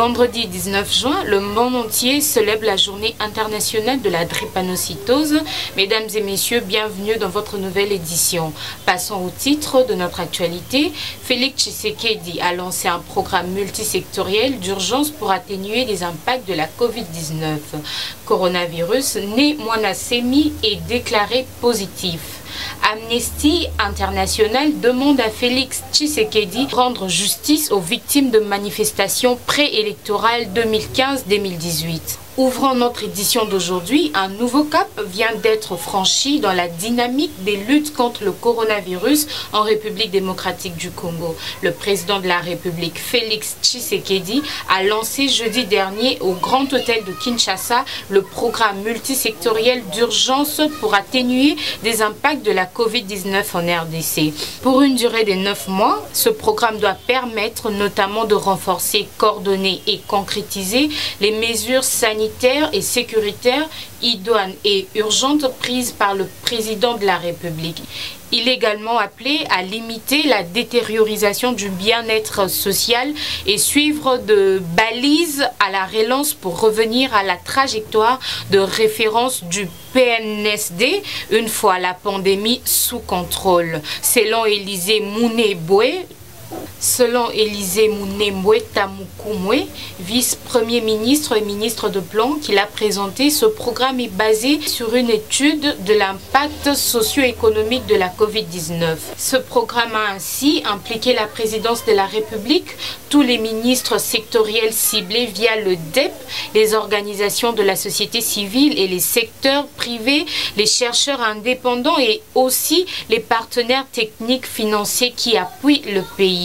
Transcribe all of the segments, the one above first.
Vendredi 19 juin, le monde entier célèbre la journée internationale de la drépanocytose. Mesdames et messieurs, bienvenue dans votre nouvelle édition. Passons au titre de notre actualité. Félix Tshisekedi a lancé un programme multisectoriel d'urgence pour atténuer les impacts de la Covid-19. Coronavirus né Mwanasemi est déclaré positif. Amnesty International demande à Félix Tshisekedi de rendre justice aux victimes de manifestations préélectorales 2015-2018. Ouvrant notre édition d'aujourd'hui, un nouveau cap vient d'être franchi dans la dynamique des luttes contre le coronavirus en République démocratique du Congo. Le président de la République, Félix Tshisekedi, a lancé jeudi dernier au Grand Hôtel de Kinshasa le programme multisectoriel d'urgence pour atténuer des impacts de la Covid-19 en RDC. Pour une durée de 9 mois, ce programme doit permettre notamment de renforcer, coordonner et concrétiser les mesures sanitaires et sécuritaires, idoines et urgentes prises par le président de la République. Il est également appelé à limiter la détériorisation du bien-être social et suivre de balises à la relance pour revenir à la trajectoire de référence du PNSD une fois la pandémie sous contrôle. Selon Élisée Mounéboué, Tamukumwe, vice-premier ministre et ministre de Plan, qu'il a présenté, ce programme est basé sur une étude de l'impact socio-économique de la Covid-19. Ce programme a ainsi impliqué la présidence de la République, tous les ministres sectoriels ciblés via le DEP, les organisations de la société civile et les secteurs privés, les chercheurs indépendants et aussi les partenaires techniques financiers qui appuient le pays.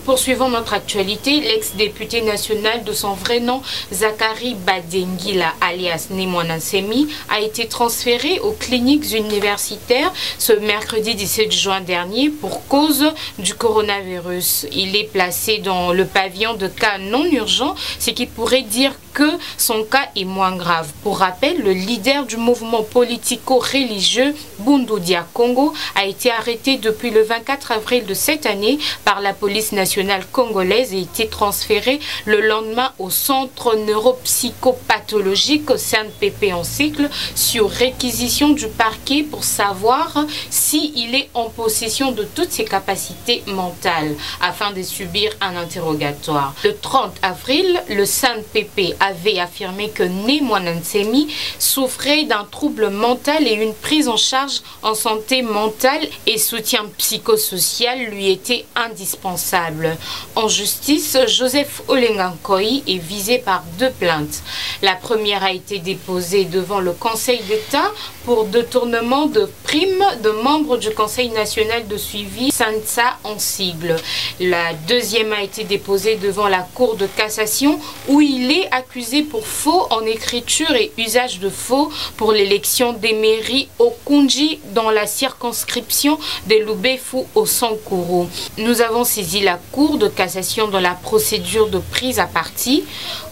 Poursuivons notre actualité, l'ex-député national de son vrai nom, Zachary Badengila, alias Mwanasemi, a été transféré aux cliniques universitaires ce mercredi 17 juin dernier pour cause du coronavirus. Il est placé dans le pavillon de cas non urgents, ce qui pourrait dire que son cas est moins grave. Pour rappel, le leader du mouvement politico-religieux Bundu Dia Congo a été arrêté depuis le 24 avril de cette année par la police nationale congolaise et a été transféré le lendemain au centre neuropsychopathologique CNPP en cycle sur réquisition du parquet pour savoir s'il est en possession de toutes ses capacités mentales afin de subir un interrogatoire. Le 30 avril, le CNPP avait affirmé que Mwanasemi souffrait d'un trouble mental et une prise en charge en santé mentale et soutien psychosocial lui était indispensable. En justice, Joseph Olenga-Nkoyi est visé par 2 plaintes. La première a été déposée devant le Conseil d'État pour détournement de primes de membres du Conseil national de suivi SANSA en sigle. La deuxième a été déposée devant la Cour de cassation où il est accusé pour faux en écriture et usage de faux pour l'élection des mairies au Kunji dans la circonscription de Lubefu au Sankuru. Nous avons saisi la Cour de cassation dans la procédure de prise à partie.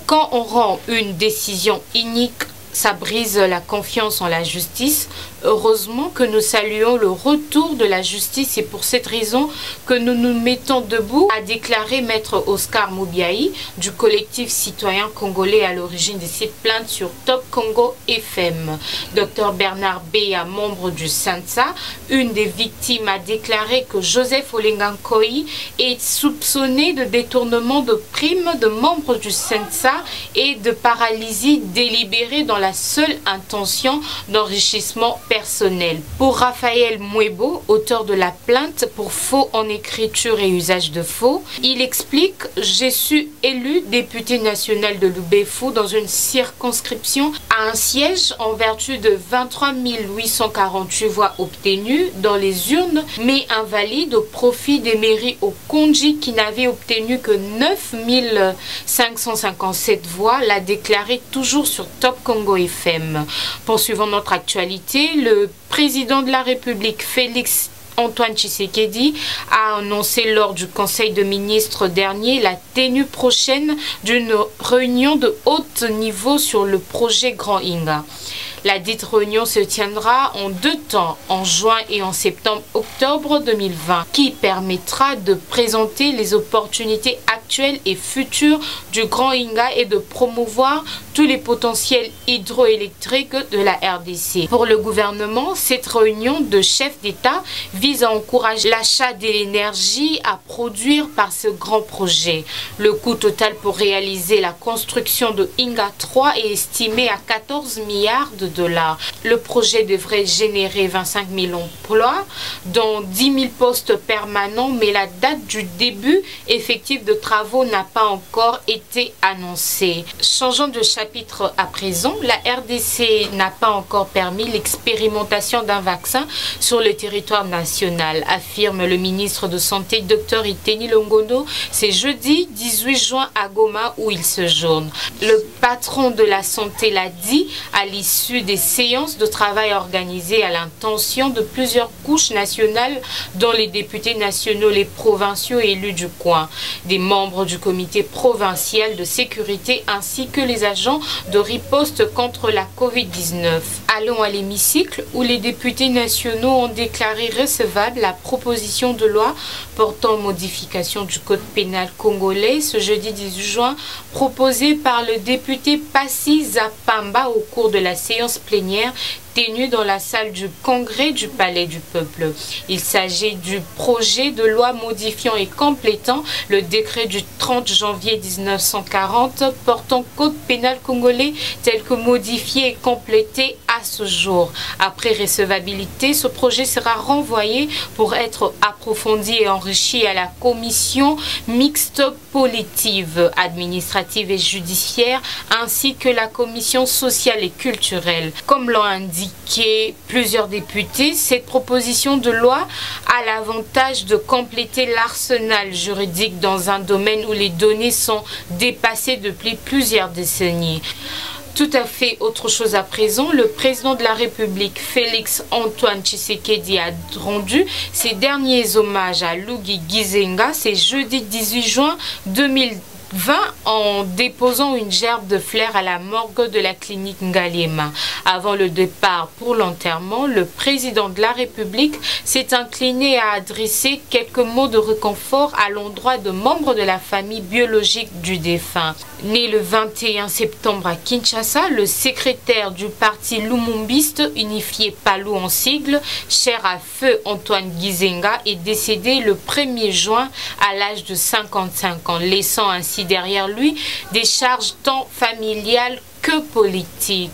Quand on rend une décision inique, ça brise la confiance en la justice. Heureusement que nous saluons le retour de la justice et pour cette raison que nous nous mettons debout, a déclaré maître Oscar Moubiaï du collectif citoyen congolais à l'origine de cette plainte sur Top Congo FM. Dr Bernard Beya, membre du SANSA, une des victimes, a déclaré que Joseph Olenga-Nkoyi est soupçonné de détournement de primes de membres du SANSA et de paralysie délibérée dans la seule intention d'enrichissement personnel. Pour Raphaël Mwebo, auteur de la plainte pour faux en écriture et usage de faux, il explique: j'ai su élu député national de Lubefu dans une circonscription à un siège en vertu de 23 848 voix obtenues dans les urnes, mais invalide au profit des mairies au Kunji qui n'avaient obtenu que 9 557 voix, l'a déclaré toujours sur Top Congo FM. Poursuivons notre actualité, le président de la République, Félix Antoine Tshisekedi, a annoncé lors du Conseil de ministres dernier la tenue prochaine d'une réunion de haut niveau sur le projet Grand Inga. La dite réunion se tiendra en 2 temps, en juin et en septembre-octobre 2020, qui permettra de présenter les opportunités actuelles actuels et futurs du Grand Inga et de promouvoir tous les potentiels hydroélectriques de la RDC. Pour le gouvernement, cette réunion de chefs d'État vise à encourager l'achat de l'énergie à produire par ce grand projet. Le coût total pour réaliser la construction de Inga 3 est estimé à 14 milliards de dollars. Le projet devrait générer 25 000 emplois, dont 10 000 postes permanents, mais la date du début effectif de travaux n'a pas encore été annoncée. Changeons de chapitre à présent, la RDC n'a pas encore permis l'expérimentation d'un vaccin sur le territoire national, affirme le ministre de Santé, Dr Iteni Longondo. C'est jeudi 18 juin à Goma où il séjourne. Le patron de la santé l'a dit à l'issue des séances de travail organisées à l'intention de plusieurs couches nationales, dont les députés nationaux, les provinciaux et élus du coin, des membres du comité provincial de sécurité ainsi que les agents de riposte contre la Covid-19. Allons à l'hémicycle où les députés nationaux ont déclaré recevable la proposition de loi portant modification du code pénal congolais ce jeudi 18 juin proposée par le député Passi Zapamba au cours de la séance plénière tenue dans la salle du congrès du Palais du Peuple. Il s'agit du projet de loi modifiant et complétant le décret du 30 janvier 1940 portant code pénal congolais tel que modifié et complété à ce jour. Après recevabilité, ce projet sera renvoyé pour être approfondi et enrichi à la commission mixte politique, administrative et judiciaire ainsi que la commission sociale et culturelle. Comme l'ont indiqué plusieurs députés, cette proposition de loi a l'avantage de compléter l'arsenal juridique dans un domaine où les données sont dépassées depuis plusieurs décennies. Tout à fait autre chose à présent, le président de la République, Félix Antoine Tshisekedi, a rendu ses derniers hommages à Luigi Gizenga, c'est jeudi 18 juin 2020 en déposant une gerbe de fleurs à la morgue de la clinique Ngaliema. Avant le départ pour l'enterrement, le président de la République s'est incliné à adresser quelques mots de réconfort à l'endroit de membres de la famille biologique du défunt. Né le 21 septembre à Kinshasa, le secrétaire du parti lumumbiste unifié PALU en sigle, cher à feu Antoine Gizenga, est décédé le 1er juin à l'âge de 55 ans, laissant ainsi derrière lui des charges tant familiales que politiques.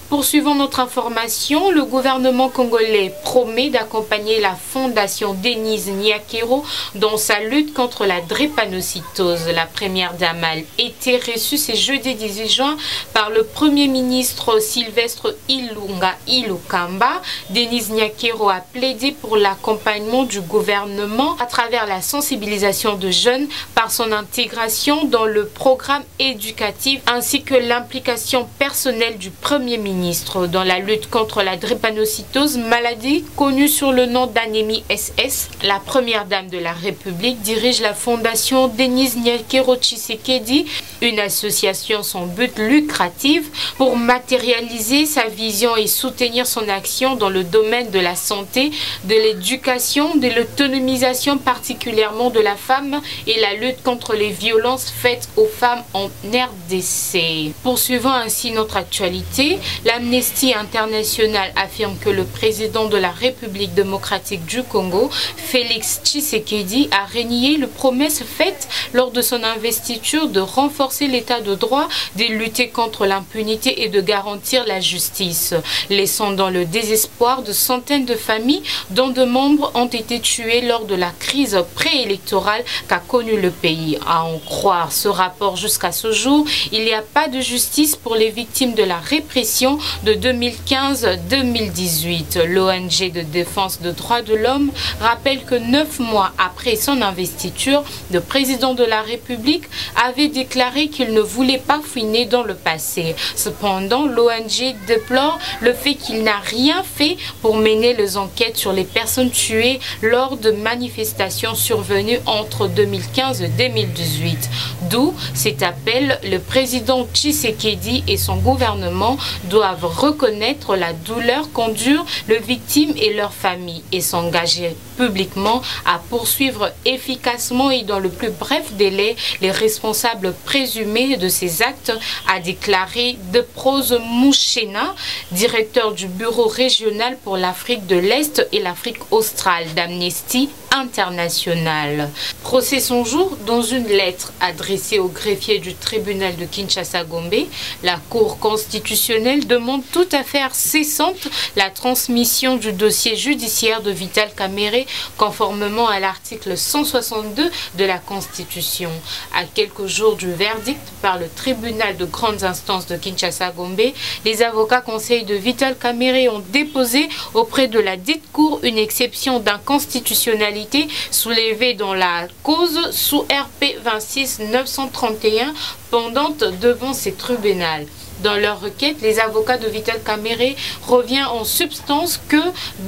Poursuivons notre information, le gouvernement congolais promet d'accompagner la fondation Denise Nyakero dans sa lutte contre la drépanocytose. La première dame a été reçue ce jeudi 18 juin par le premier ministre Sylvestre Ilunga Ilukamba. Denise Nyakero a plaidé pour l'accompagnement du gouvernement à travers la sensibilisation de jeunes par son intégration dans le programme éducatif ainsi que l'implication personnelle du premier ministre dans la lutte contre la drépanocytose, maladie connue sous le nom d'anémie SS. La première dame de la République dirige la fondation Denise Nyakero Tshisekedi, une association sans but lucratif pour matérialiser sa vision et soutenir son action dans le domaine de la santé, de l'éducation, de l'autonomisation particulièrement de la femme et la lutte contre les violences faites aux femmes en RDC. Poursuivant ainsi notre actualité, l'Amnesty International affirme que le président de la République démocratique du Congo, Félix Tshisekedi, a renié les promesses faites lors de son investiture de renforcer l'état de droit, de lutter contre l'impunité et de garantir la justice, laissant dans le désespoir de centaines de familles dont de membres ont été tués lors de la crise préélectorale qu'a connue le pays. À en croire ce rapport jusqu'à ce jour, il n'y a pas de justice pour les victimes de la répression de 2015-2018. L'ONG de défense des droits de l'homme rappelle que 9 mois après son investiture, le président de la République avait déclaré qu'il ne voulait pas fouiner dans le passé. Cependant, l'ONG déplore le fait qu'il n'a rien fait pour mener les enquêtes sur les personnes tuées lors de manifestations survenues entre 2015 et 2018. D'où cet appel, le président Tshisekedi et son gouvernement doivent doivent reconnaître la douleur qu'endurent les victimes et leurs familles et s'engager publiquement à poursuivre efficacement et dans le plus bref délai les responsables présumés de ces actes, a déclaré Deprose Mouchena, directeur du bureau régional pour l'Afrique de l'Est et l'Afrique australe d'Amnesty International. Procès son jour dans une lettre adressée au greffier du tribunal de Kinshasa-Gombe. La Cour constitutionnelle demande toute affaire cessante la transmission du dossier judiciaire de Vital Kamerhe conformément à l'article 162 de la Constitution. À quelques jours du verdict par le tribunal de grandes instances de Kinshasa-Gombe, les avocats conseils de Vital Kamerhe ont déposé auprès de la dite cour une exception d'inconstitutionnalité soulevée dans la cause sous RP 26 931 pendante devant ces tribunaux. Dans leur requête, les avocats de Vital Kamerhe reviennent en substance que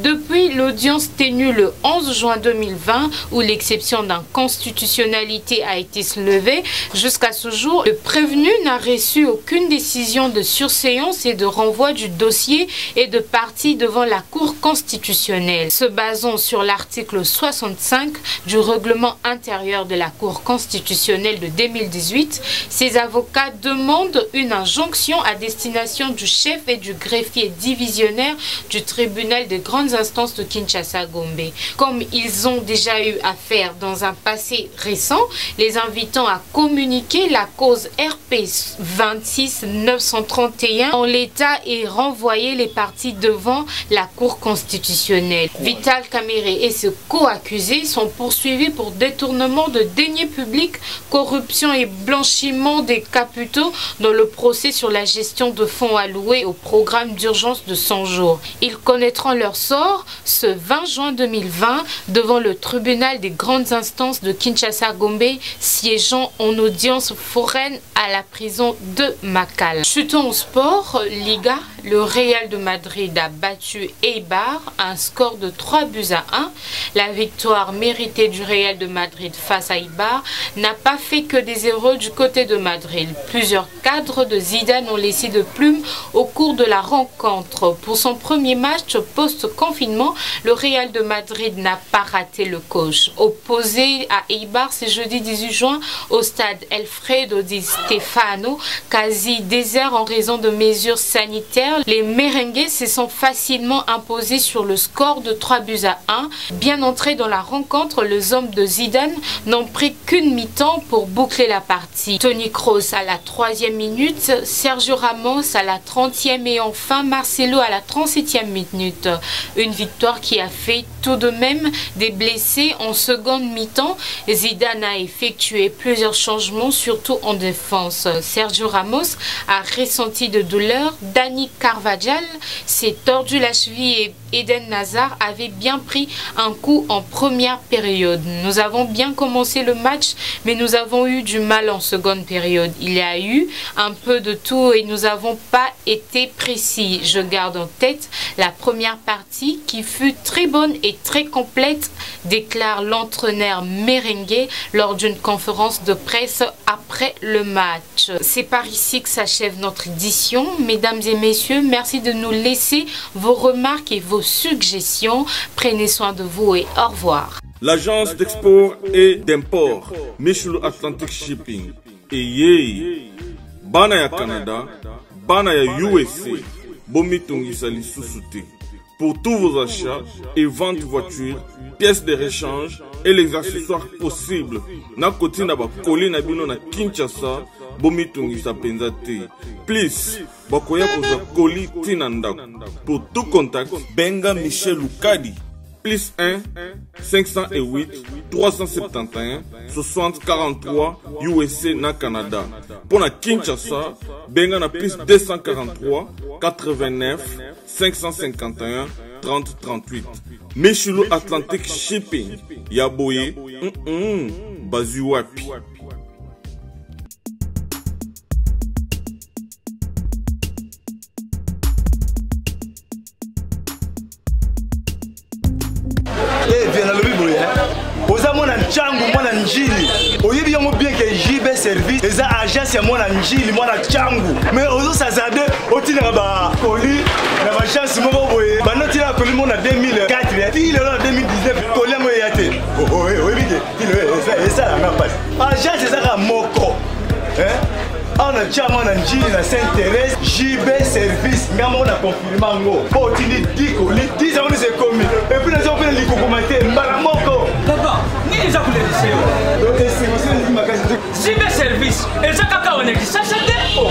depuis l'audience tenue le 11 juin 2020 où l'exception d'inconstitutionnalité a été soulevée, jusqu'à ce jour, le prévenu n'a reçu aucune décision de surséance et de renvoi du dossier et de partie devant la Cour constitutionnelle. Se basant sur l'article 65 du règlement intérieur de la Cour constitutionnelle de 2018, ces avocats demandent une injonction à destination du chef et du greffier divisionnaire du tribunal des grandes instances de Kinshasa-Gombe. Comme ils ont déjà eu affaire dans un passé récent, les invitant à communiquer la cause RP 26 931 en l'état et renvoyer les parties devant la Cour constitutionnelle. Vital Kamerhe et ses co-accusés sont poursuivis pour détournement de deniers publics, corruption et blanchiment des capitaux dans le procès sur la gestion de fonds alloués au programme d'urgence de 100 jours. Ils connaîtront leur sort ce 20 juin 2020 devant le tribunal des grandes instances de Kinshasa-Gombe, siégeant en audience foraine à la prison de Makala. Chutons au sport, Liga, le Real de Madrid a battu Eibar un score de 3-1. La victoire méritée du Real de Madrid face à Eibar n'a pas fait que des erreurs du côté de Madrid. Plusieurs cadres de Zidane ont laissé de plume au cours de la rencontre. Pour son premier match post-confinement, le Real de Madrid n'a pas raté le coach. Opposé à Eibar ce jeudi 18 juin au stade Alfredo Di Stefano, quasi désert en raison de mesures sanitaires, les merengues se sont facilement imposés sur le score de 3-1. Bien entrés dans la rencontre, les hommes de Zidane n'ont pris qu'une mi-temps pour boucler la partie. Toni Kroos à la 3e minute, Sergio Ramos à la 30e et enfin Marcelo à la 37e minute. Une victoire qui a fait tout de même des blessés en seconde mi-temps. Zidane a effectué plusieurs changements, surtout en défense. Sergio Ramos a ressenti de douleur. Dani Carvajal s'est tordu la cheville et Eden Hazard avait bien pris un coup en première période. Nous avons bien commencé le match, mais nous avons eu du mal en seconde période. Il y a eu un peu de tout et nous n'avons pas été précis. Je garde en tête la première partie qui fut très bonne et très complète, déclare l'entraîneur merengue lors d'une conférence de presse après le match. C'est par ici que s'achève notre édition. Mesdames et messieurs, merci de nous laisser vos remarques et vos suggestions. Prenez soin de vous et au revoir. L'agence d'export et d'import Michulu Atlantic Shipping et Yei Bana ya Canada, Bana ya USA, Bomitungisa Lissusute. Pour tous vos achats et ventes de voitures, pièces de rechange et les accessoires possibles. Na koti na ba koli na bino na Kinshasa, Bomitungisa Penzate. Please, bakoya koza koli tinanda. Pour tout contact, Benga Michel Lukadi. Plus 1 508 371 60 43 USA na Canada. Pour la Kinshasa, benga na plus 243 89 551 30 38. Michulu Atlantic Shipping. Yaboye, Bazuapi. Oza mwana nchangu mwana njini oyebi yango bien ke JBC Service, les agences et moi Njili, moi la Tchangu. Mais aux autres Sazade, au tir à Koli, la chance mon boy. Maintenant tu as Koli mon en 2004, il est en 2019, Koli moi yate. Oh oui, il est ça la même passe. Agence c'est ça moko. On a Tchama Njili na Saint-Thérèse, JB Service, mais on a confirmé ngo. Pour tini 10 Koli, 10 ans c'est commis. Et puis les gens viennent les commenter, mbalamoko. Papa, ni les gens voulaient laisser. Donc c'est aussi le magasin. JB Service, et ça caca on est dit ça c'était.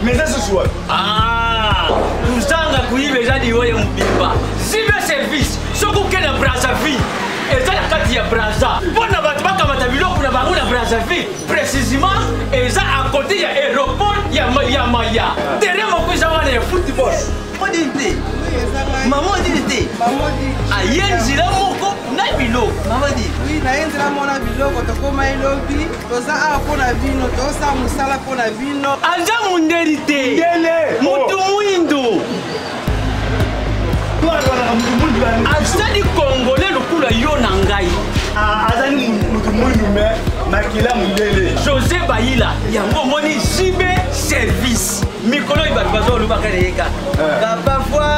Mais ça ce soir. Ah, nous avons couillé les gens du royaume Bimba. JB Service, ce qu'on a dans Brazzaville. Et ça la carte de Brazza. Pour ne pas comme ta ville, pour ne pas dans Brazzaville. Précisément, et ça à côté il y a aéroport, il y a Maya. Derrière mon cousin, il y a football. Maman dit ayenzila moko na biloko maman dit oui naenzila mona biloko tokoma elobi toza a pona vino tosa musala pona vino anja mundeli te mutu mwindo azali congolais lokula yo na ngai azali mutu mwindo me makila mundele José Bayila yango moni JB Service mikolo ibatu bazolubaka leka parfois